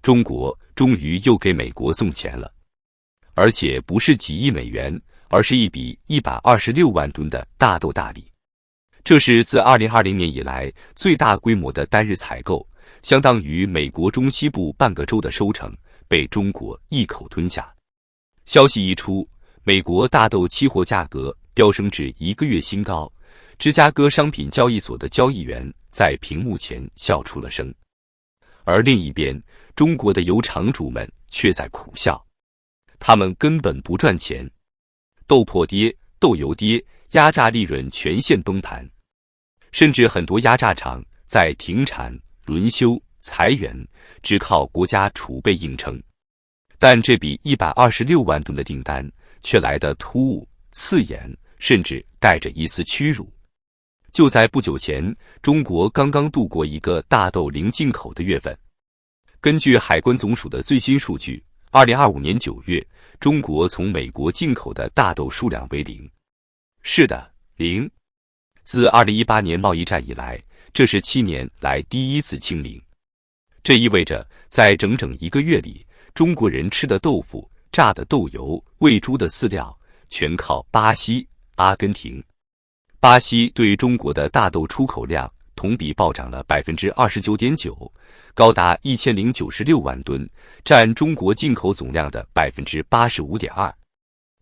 中国终于又给美国送钱了，而且不是几亿美元，而是一笔126万吨的大豆大礼。这是自2020年以来最大规模的单日采购，相当于美国中西部半个州的收成，被中国一口吞下。消息一出，美国大豆期货价格飙升至1个月新高，芝加哥商品交易所的交易员在屏幕前笑出了声。而另一边，中国的油厂主们却在苦笑，他们根本不赚钱，豆粕跌，豆油跌，压榨利润全线崩盘，甚至很多压榨厂在停产、轮休、裁员，只靠国家储备硬撑。但这笔126万吨的订单却来得突兀、刺眼，甚至带着一丝屈辱。就在不久前，中国刚刚度过一个大豆零进口的月份。根据海关总署的最新数据，2025年9月，中国从美国进口的大豆数量为0。是的，0。自2018年贸易战以来，这是7年来第一次清零。这意味着，在整整1个月里，中国人吃的豆腐、榨的豆油、喂猪的饲料，全靠巴西、阿根廷。巴西对中国的大豆出口量同比暴涨了 29.9%， 高达1096万吨，占中国进口总量的 85.2%。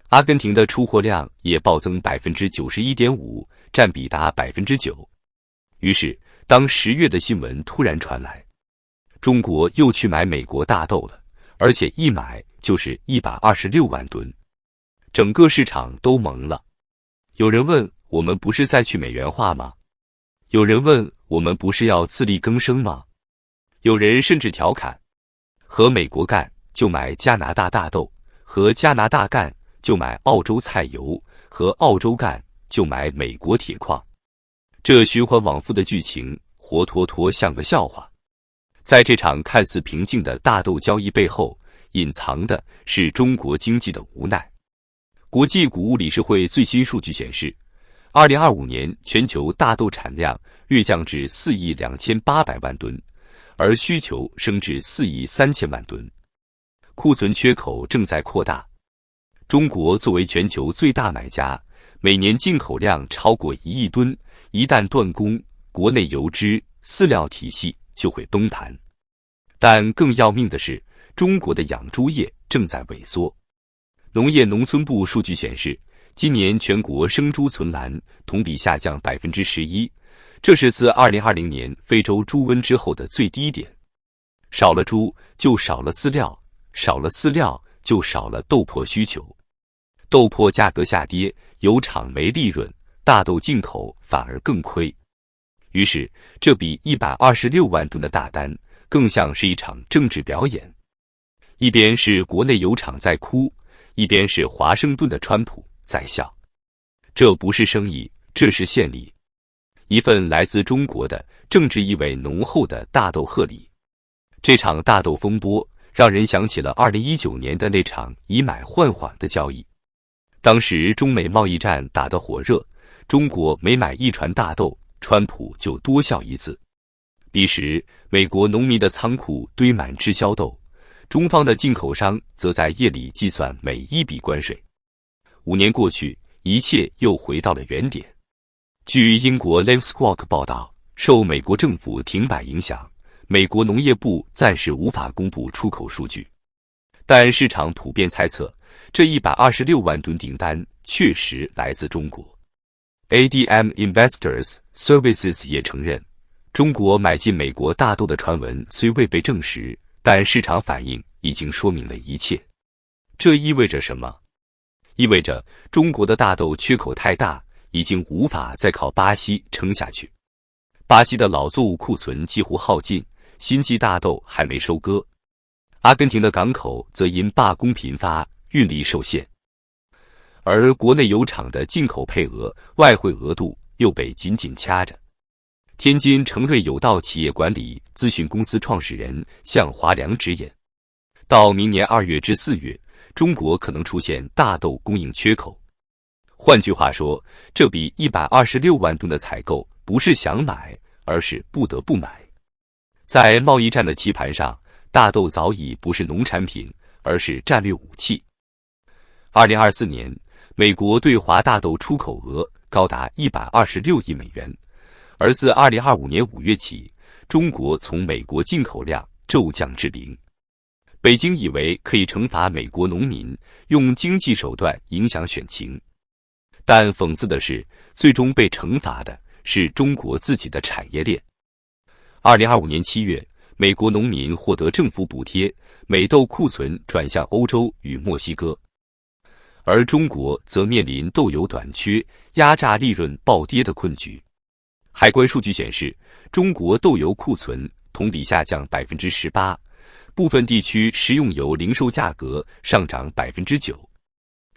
阿根廷的出货量也暴增 91.5%， 占比达 9%。于是，当10月的新闻突然传来，中国又去买美国大豆了，而且一买就是126万吨，整个市场都懵了。有人问，我们不是在去美元化吗？有人问，我们不是要自力更生吗？有人甚至调侃，和美国干就买加拿大大豆，和加拿大干就买澳洲菜油，和澳洲干就买美国铁矿。这循环往复的剧情活脱脱像个笑话。在这场看似平静的大豆交易背后，隐藏的是中国经济的无奈。国际谷物理事会最新数据显示，2025年全球大豆产量略降至4亿2800万吨，而需求升至4亿3000万吨，库存缺口正在扩大。中国作为全球最大买家，每年进口量超过1亿吨，一旦断供，国内油脂、饲料体系就会崩盘。但更要命的是，中国的养猪业正在萎缩。农业农村部数据显示，今年全国生猪存栏同比下降 11%， 这是自2020年非洲猪瘟之后的最低点。少了猪就少了饲料，少了饲料就少了豆粕需求。豆粕价格下跌，油厂没利润，大豆进口反而更亏。于是，这笔126万吨的大单更像是一场政治表演。一边是国内油厂在哭，一边是华盛顿的川普在笑。这不是生意，这是献礼。一份来自中国的政治意味浓厚的大豆贺礼。这场大豆风波让人想起了2019年的那场以买换缓的交易。当时中美贸易战打得火热，中国每买1船大豆，川普就多笑一次。彼时，美国农民的仓库堆满滞销豆，中方的进口商则在夜里计算每一笔关税。5年过去，一切又回到了原点。据英国 LiveSquawk 报道，受美国政府停摆影响，美国农业部暂时无法公布出口数据，但市场普遍猜测，这126万吨订单确实来自中国。ADM Investors Services 也承认，中国买进美国大豆的传闻虽未被证实，但市场反应已经说明了一切。这意味着什么？意味着中国的大豆缺口太大，已经无法再靠巴西撑下去。巴西的老作物库存几乎耗尽，新季大豆还没收割。阿根廷的港口则因罢工频发，运力受限。而国内油厂的进口配额、外汇额度又被紧紧掐着。天津成瑞有道企业管理咨询公司创始人向华良直言，到明年2月至4月，中国可能出现大豆供应缺口。换句话说，这笔126万吨的采购不是想买，而是不得不买。在贸易战的棋盘上，大豆早已不是农产品，而是战略武器。2024年，美国对华大豆出口额高达126亿美元，而自2025年5月起，中国从美国进口量骤降至0。北京以为可以惩罚美国农民，用经济手段影响选情，但讽刺的是，最终被惩罚的是中国自己的产业链。2025年7月，美国农民获得政府补贴，美豆库存转向欧洲与墨西哥，而中国则面临豆油短缺、压榨利润暴跌的困局。海关数据显示，中国豆油库存同比下降18%，部分地区食用油零售价格上涨9%，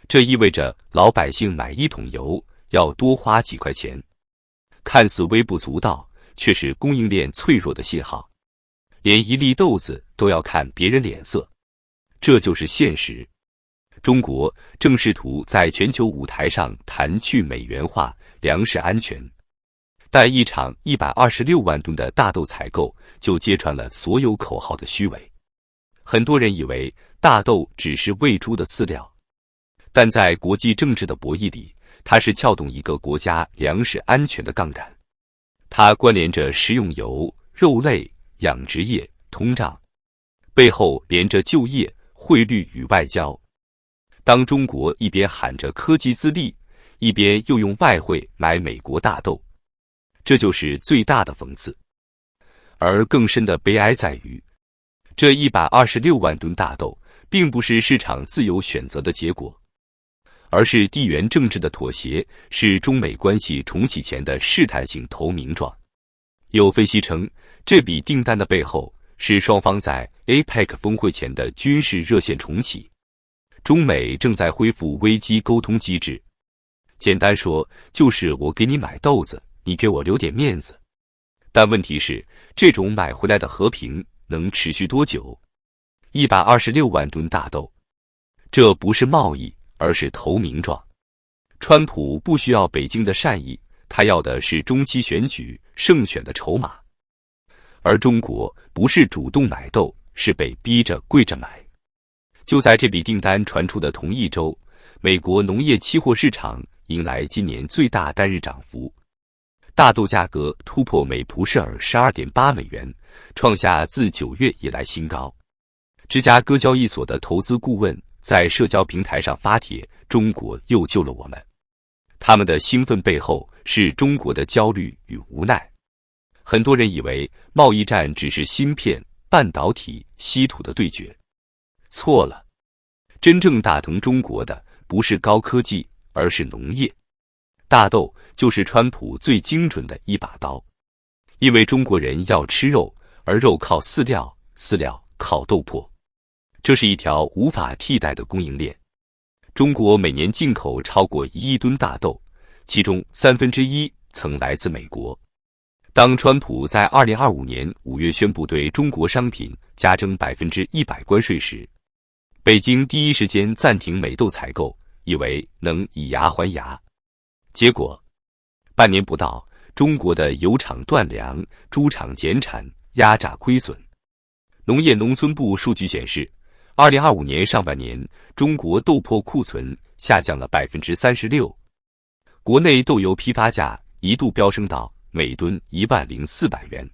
这意味着老百姓买1桶油要多花几块钱。看似微不足道，却是供应链脆弱的信号。连一粒豆子都要看别人脸色，这就是现实。中国正试图在全球舞台上谈去美元化粮食安全，但一场126万吨的大豆采购就揭穿了所有口号的虚伪。很多人以为大豆只是喂猪的饲料，但在国际政治的博弈里，它是撬动一个国家粮食安全的杠杆。它关联着食用油、肉类、养殖业、通胀，背后连着就业、汇率与外交。当中国一边喊着科技自立，一边又用外汇买美国大豆，这就是最大的讽刺。而更深的悲哀在于，这126万吨大豆并不是市场自由选择的结果，而是地缘政治的妥协，是中美关系重启前的试探性投名状。有分析称，这笔订单的背后是双方在 APEC 峰会前的军事热线重启，中美正在恢复危机沟通机制。简单说，就是我给你买豆子，你给我留点面子。但问题是，这种买回来的和平能持续多久？126万吨大豆，这不是贸易，而是投名状。川普不需要北京的善意，他要的是中期选举胜选的筹码。而中国不是主动买豆，是被逼着跪着买。就在这笔订单传出的同一周，美国农业期货市场迎来今年最大单日涨幅，大豆价格突破每蒲舍尔12.8美元，创下自9月以来新高。芝加哥交易所的投资顾问在社交平台上发帖：“中国又救了我们。”他们的兴奋背后是中国的焦虑与无奈。很多人以为贸易战只是芯片、半导体、稀土的对决，错了。真正打疼中国的不是高科技，而是农业。大豆就是川普最精准的一把刀，因为中国人要吃肉，而肉靠饲料，饲料靠豆粕，这是一条无法替代的供应链。中国每年进口超过1亿吨大豆，其中1/3曾来自美国。当川普在2025年5月宣布对中国商品加征100%关税时，北京第一时间暂停美豆采购，以为能以牙还牙。结果，半年不到，中国的油厂断粮，猪场减产，压榨亏损。农业农村部数据显示，2025年上半年，中国豆粕库存下降了36%，国内豆油批发价一度飙升到每吨10400元，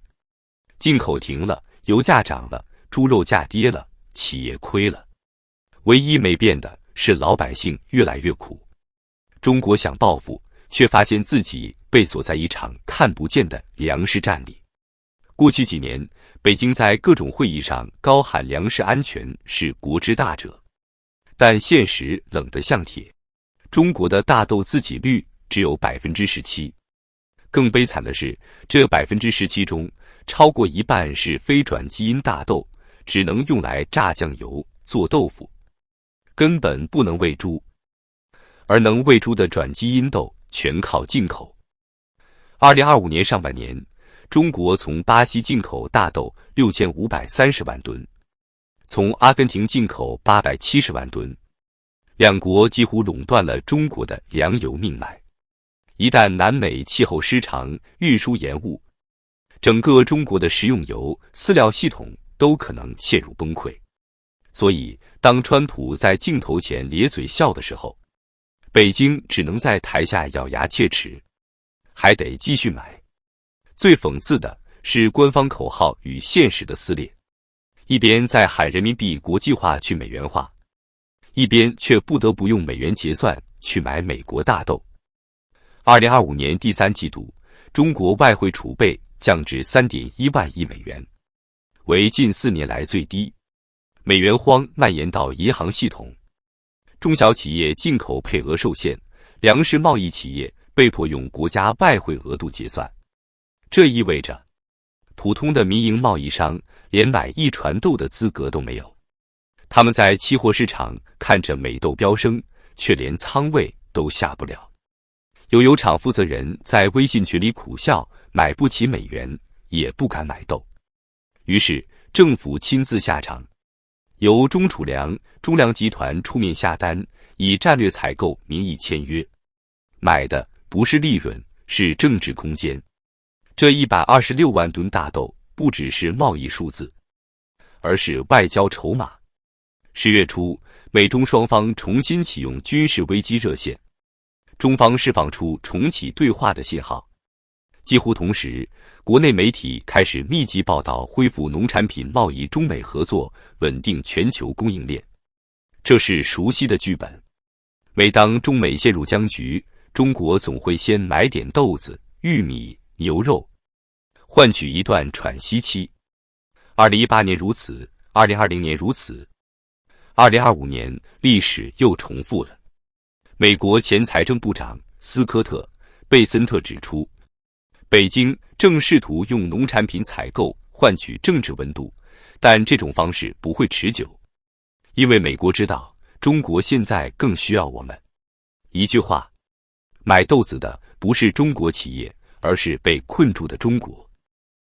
进口停了，油价涨了，猪肉价跌了，企业亏了。唯一没变的是老百姓越来越苦。中国想报复，却发现自己被锁在一场看不见的粮食战里。过去几年，北京在各种会议上高喊粮食安全是国之大者，但现实冷得像铁。中国的大豆自给率只有17%。更悲惨的是，这17%中，超过一半是非转基因大豆，只能用来榨酱油、做豆腐，根本不能喂猪。而能喂猪的转基因豆全靠进口。2025年上半年，中国从巴西进口大豆6530万吨，从阿根廷进口870万吨，两国几乎垄断了中国的粮油命脉。一旦南美气候失常，运输延误，整个中国的食用油、饲料系统都可能陷入崩溃。所以，当川普在镜头前咧嘴笑的时候，北京只能在台下咬牙切齿，还得继续买。最讽刺的是官方口号与现实的撕裂，一边在喊人民币国际化去美元化，一边却不得不用美元结算去买美国大豆。2025年第3季度，中国外汇储备降至3.1万亿美元，为近4年来最低。美元荒蔓延到银行系统，中小企业进口配额受限，粮食贸易企业被迫用国家外汇额度结算。这意味着，普通的民营贸易商连买一船豆的资格都没有。他们在期货市场看着美豆飙升，却连仓位都下不了。有油厂负责人在微信群里苦笑，买不起美元，也不敢买豆。于是政府亲自下场，由中储粮、中粮集团出面下单，以战略采购名义签约，买的不是利润，是政治空间。这126万吨大豆不只是贸易数字，而是外交筹码。10月初，美中双方重新启用军事危机热线，中方释放出重启对话的信号。几乎同时，国内媒体开始密集报道恢复农产品贸易中美合作，稳定全球供应链。这是熟悉的剧本。每当中美陷入僵局，中国总会先买点豆子、玉米、牛肉，换取一段喘息期。2018年如此，2020年如此，2025年历史又重复了。美国前财政部长斯科特·贝森特指出，北京正试图用农产品采购换取政治温度，但这种方式不会持久，因为美国知道中国现在更需要我们。一句话，买豆子的不是中国企业，而是被困住的中国。